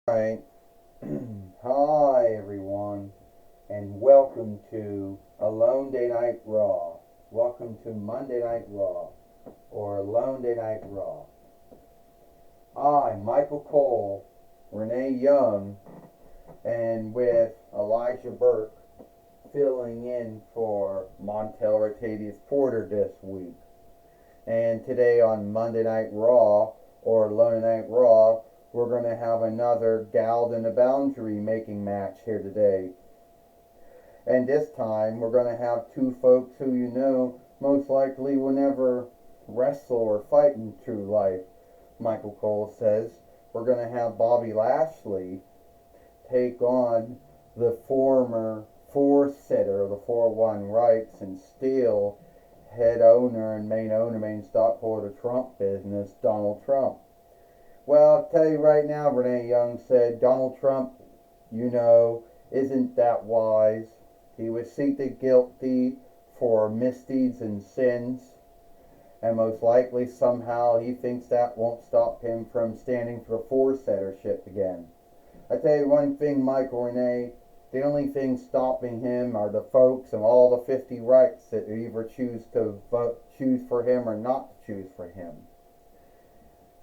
Right. Hi, everyone, and welcome to Alone Day Night Raw. Welcome to Monday Night Raw, or Alone Day Night Raw. I, Michael Cole, Renee Young, and with Elijah Burke filling in for Montel Rotatius Porter this week. And today on Monday Night Raw, or Alone Night Raw, we're going to have another Galled in the Boundary making match here today. And this time we're going to have two folks who you know most likely will never wrestle or fight in true life. Michael Cole says we're going to have Bobby Lashley take on the former four-setter of the 4-1 Rights and Steel head owner and main stockholder of the Trump business, Donald Trump. Well, I'll tell you right now, Renee Young said Donald Trump, isn't that wise. He was seated guilty for misdeeds and sins, and most likely somehow he thinks that won't stop him from standing for the four-settership again. I tell you one thing, Michael Renee, the only thing stopping him are the folks and all the 50 rights that either choose for him or not to choose for him.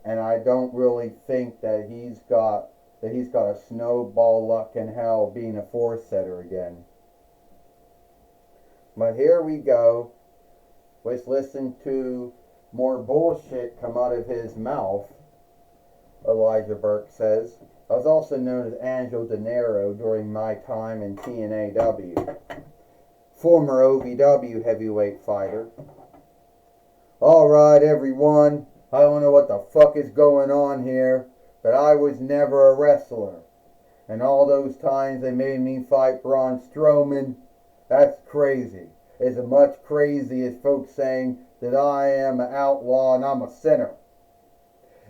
And I don't really think that he's got a snowball luck in hell being a four-setter again. But here we go. Let's listen to more bullshit come out of his mouth. Elijah Burke says. I was also known as Angel De Niro during my time in TNAW. Former OVW heavyweight fighter. Alright, everyone. I don't know what the fuck is going on here, but I was never a wrestler. And all those times they made me fight Braun Strowman, that's crazy. It's as much crazy as folks saying that I am an outlaw and I'm a sinner.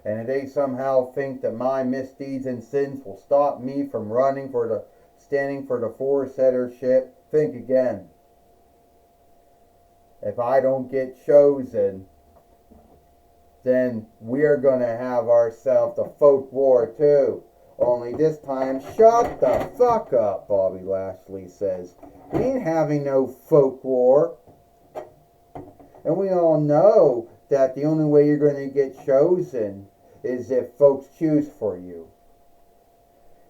And if they somehow think that my misdeeds and sins will stop me from standing for the four-settership, think again. If I don't get chosen, then we're going to have ourselves a folk war too. Only this time, shut the fuck up, Bobby Lashley says. We ain't having no folk war. And we all know that the only way you're going to get chosen is if folks choose for you.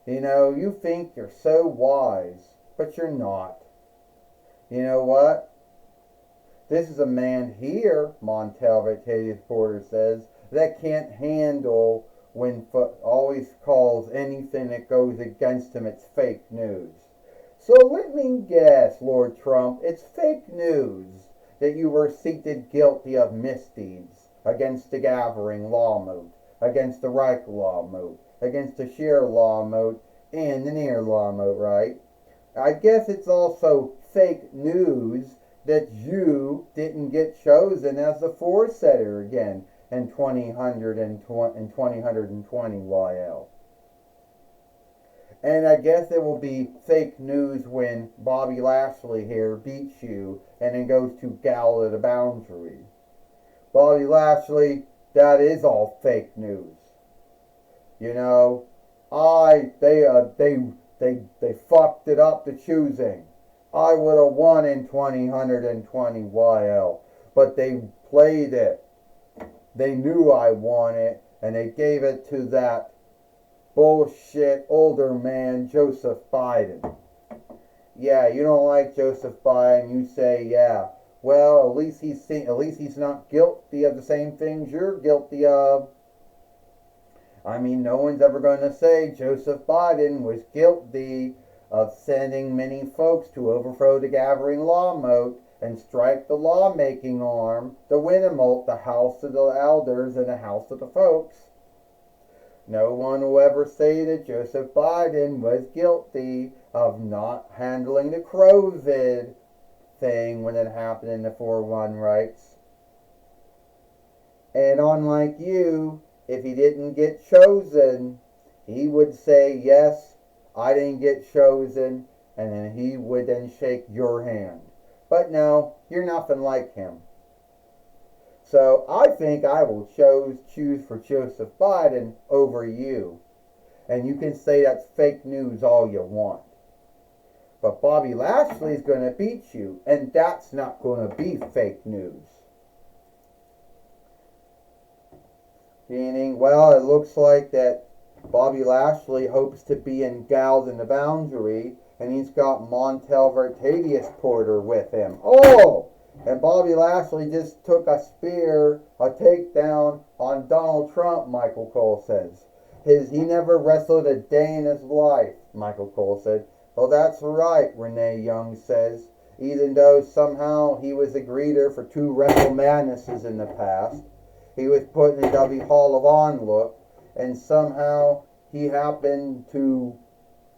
You think you're so wise, but you're not. You know what? This is a man here, Montel Rotatius Porter says, that can't handle when always calls anything that goes against him, it's fake news. So let me guess, Lord Trump, it's fake news that you were seated guilty of misdeeds against the Gavering law moat, against the Reich law moat, against the Scheer law moat, and the Neer law moat, right? I guess it's also fake news that you didn't get chosen as the four-setter again in 2020 YL. And I guess it will be fake news when Bobby Lashley here beats you and then goes to Galled in the Boundary. Bobby Lashley, that is all fake news. They fucked it up the choosing. I would have won in 2020 YL, but they played it. They knew I won it, and they gave it to that bullshit older man, Joseph Biden. Yeah, you don't like Joseph Biden, you say, yeah. Well, at least he's not guilty of the same things you're guilty of. I mean, no one's ever going to say Joseph Biden was guilty of sending many folks to overthrow the Gavering law moat and strike the lawmaking arm, the Winnemote, the House of the Elders, and the House of the Folks. No one will ever say that Joseph Biden was guilty of not handling the COVID thing when it happened in the 4-1 Rights. And unlike you, if he didn't get chosen, he would say, yes, I didn't get chosen, and then he would then shake your hand. But no, you're nothing like him. So I think I will choose for Joseph Biden over you. And you can say that's fake news all you want. But Bobby Lashley's going to beat you, and that's not going to be fake news. Meaning, well, it looks like that Bobby Lashley hopes to be in Gals in the Boundary, and he's got Montel Vertadius Porter with him. Oh! And Bobby Lashley just took a takedown on Donald Trump, Michael Cole says. He never wrestled a day in his life, Michael Cole said. Well, that's right, Renee Young says. Even though somehow he was a greeter for 2 Wrestle Madnesses in the past. He was put in the W Hall of Honor look, and somehow he happened to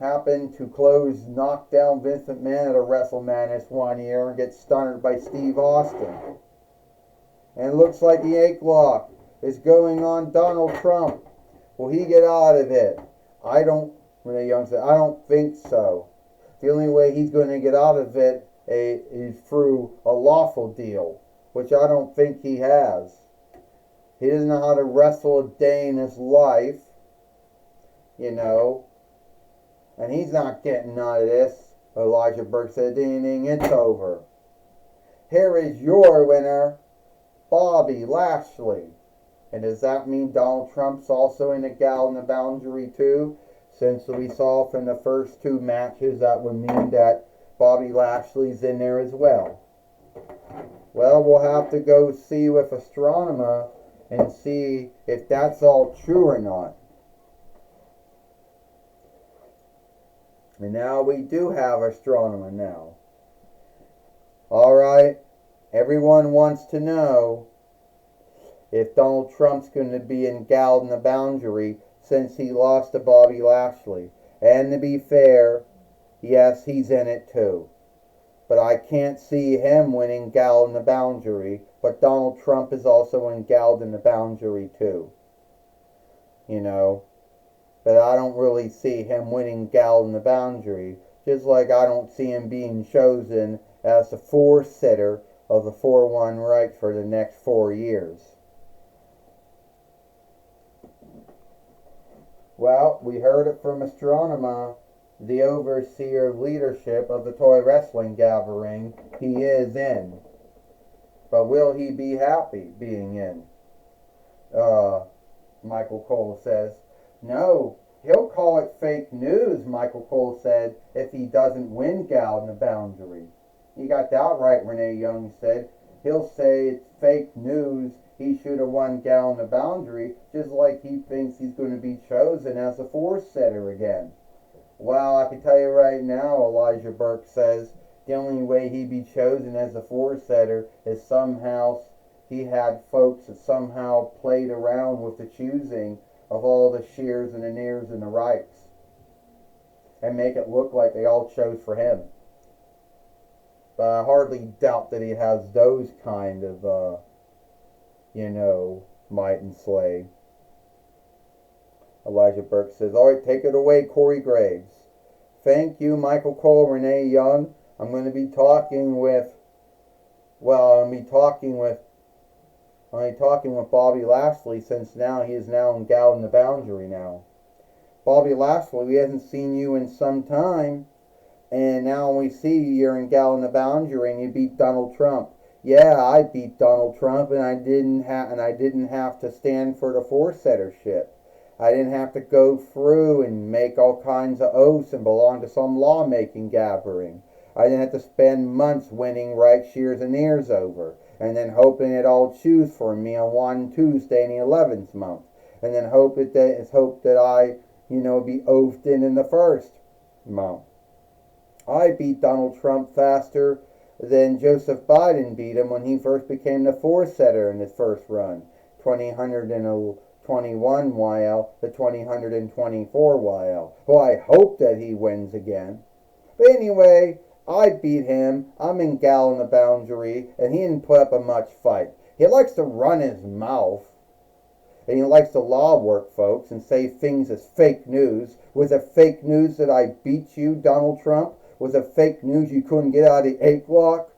knock down Vince McMahon at a Wrestle Madness one year and get stunned by Steve Austin. And it looks like the ache lock is going on Donald Trump. Will he get out of it? Renee Young said, I don't think so. The only way he's going to get out of it is through a lawful deal, which I don't think he has. He doesn't know how to wrestle a day in his life, and he's not getting out of this. Elijah Burke said, ding, ding, it's over. Here is your winner, Bobby Lashley. And does that mean Donald Trump's also in a Gal in the Boundary too? Since we saw from the first 2 matches, that would mean that Bobby Lashley's in there as well. Well, we'll have to go see with Astronema and see if that's all true or not. And now we do have Astronema now. Alright, everyone wants to know if Donald Trump's going to be in Gal in the Boundary since he lost to Bobby Lashley. And to be fair, yes, he's in it too. But I can't see him winning Gal in the Boundary. But Donald Trump is also in Gal in the Boundary too. But I don't really see him winning Gal in the Boundary. Just like I don't see him being chosen as the 4-sitter of the 4-1 right for the next 4 years. Well, we heard it from Astronema, the overseer of leadership of the Toy Wrestling Gathering. He is in. But will he be happy being in? Michael Cole says. No, he'll call it fake news, Michael Cole said, if he doesn't win Gal in the Boundary. You got that right, Renee Young said. He'll say it's fake news. He should have won Gal in the Boundary, just like he thinks he's going to be chosen as a 4-setter again. Well, I can tell you right now, Elijah Burke says, the only way he'd be chosen as a 4-setter is somehow he had folks that somehow played around with the choosing of all the shears and the nears and the rights and make it look like they all chose for him. But I hardly doubt that he has those kind of might and sway. Elijah Burke says, alright, take it away, Corey Graves. Thank you, Michael Cole, Renee Young. I'm going to be talking with Bobby Lashley, since now he is now in Gal in the Boundary now. Bobby Lashley, we haven't seen you in some time, and now we see you're in Gal in the Boundary and you beat Donald Trump. Yeah, I beat Donald Trump, and I didn't have to stand for the 4-settership. I didn't have to go through and make all kinds of oaths and belong to some lawmaking gathering. I didn't have to spend months winning right shears and ears over, and then hoping it all choose for me on one Tuesday in the 11th month, and then hope that I, be oathed in the first month. I beat Donald Trump faster than Joseph Biden beat him when he first became the 4-setter in his first run, 21 YL to 124 YL. Well, I hope that he wins again. But anyway, I beat him. I'm in Gal in the Boundary, and he didn't put up a much fight. He likes to run his mouth, and he likes to law work folks and say things as fake news. Was it fake news that I beat you, Donald Trump? Was it fake news you couldn't get out of the 8 block?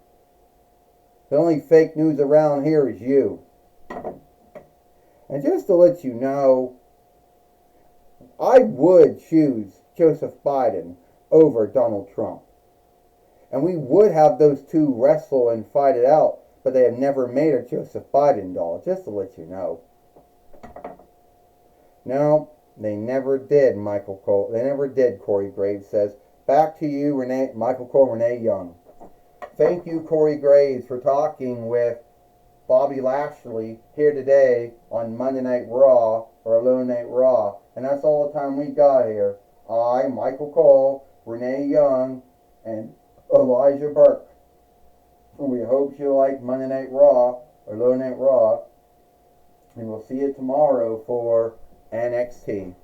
The only fake news around here is you. And just to let you know, I would choose Joseph Biden over Donald Trump. And we would have those two wrestle and fight it out, but they have never made a Joseph Biden doll, just to let you know. No, they never did, Michael Cole. They never did, Corey Graves says. Back to you, Michael Cole, Renee Young. Thank you, Corey Graves, for talking with Bobby Lashley here today on Monday Night Raw, or Alone Night Raw. And that's all the time we got here. I, Michael Cole, Renee Young, and Elijah Burke. We hope you like Monday Night Raw, or Alone Night Raw. And we'll see you tomorrow for NXT.